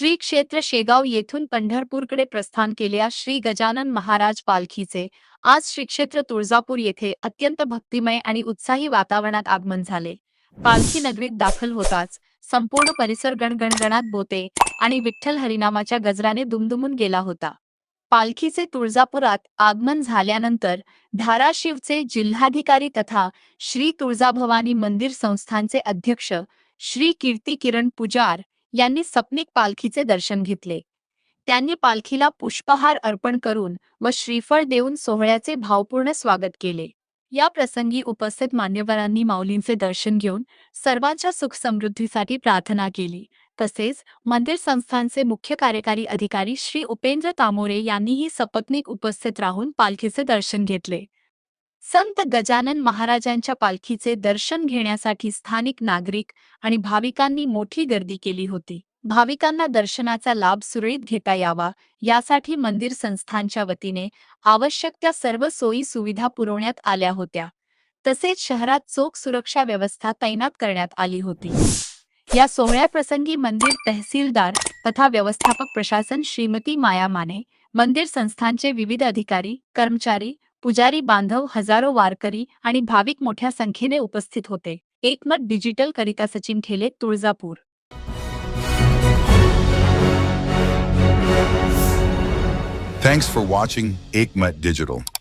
श्री क्षेत्र शेगाव येथून पंढरपूरकडे प्रस्थान केलेल्या श्री गजानन महाराज पालखीचे आज श्री क्षेत्र तुळजापूर येथे अत्यंत भक्तिमय आणि उत्साही वातावरणात आगमन झाले. पालखी नगरीत दाखल होताच संपूर्ण परिसर गणगणगणात बोते आणि विठ्ठल हरिनामाच्या गजराने दुमदुमून गेला होता. पालखीचे तुळजापुरात आगमन झाल्यानंतर धाराशिवचे जिल्हाधिकारी तथा श्री तुळजाभवानी मंदिर संस्थानचे अध्यक्ष श्री कीर्ती किरण पुजार यांनी सपनिक पालखीचे दर्शन घेतले. त्यांनी पालखीला पुष्पहार अर्पण करून व श्रीफळ देऊन सोहळ्याचे भावपूर्ण स्वागत केले. या प्रसंगी उपस्थित मान्यवरांनी माऊलींचे दर्शन घेऊन सर्वांच्या सुख समृद्धीसाठी प्रार्थना केली. तसेच मंदिर संस्थानचे मुख्य कार्यकारी अधिकारी श्री उपेंद्र तामोरे यांनीही सपत्नीक उपस्थित राहून पालखीचे दर्शन घेतले. संत गजानन महाराजांच्या पालखीचे दर्शन घेण्यासाठी स्थानिक नागरिक आणि भाविकांनी मोठी गर्दी केली होती. भाविकांना दर्शनाचा लाभ सुरळीत घेता यावा यासाठी मंदिर संस्थानच्या वतीने आवश्यक त्या सर्व सोयी सुविधा पुरवण्यात आल्या होत्या. तसेच शहरात चोख सुरक्षा व्यवस्था तैनात करण्यात आली होती. या सोहळ्याप्रसंगी मंदिर तहसीलदार तथा व्यवस्थापक प्रशासन श्रीमती माया माने, मंदिर संस्थानचे विविध अधिकारी, कर्मचारी, पुजारी बांधव, हजारो वारकरी आणि भाविक मोठ्या संख्येने उपस्थित होते. एकमत डिजिटल करिता सचिन ठेले, Tuljapur. Thanks for watching Ekmat Digital.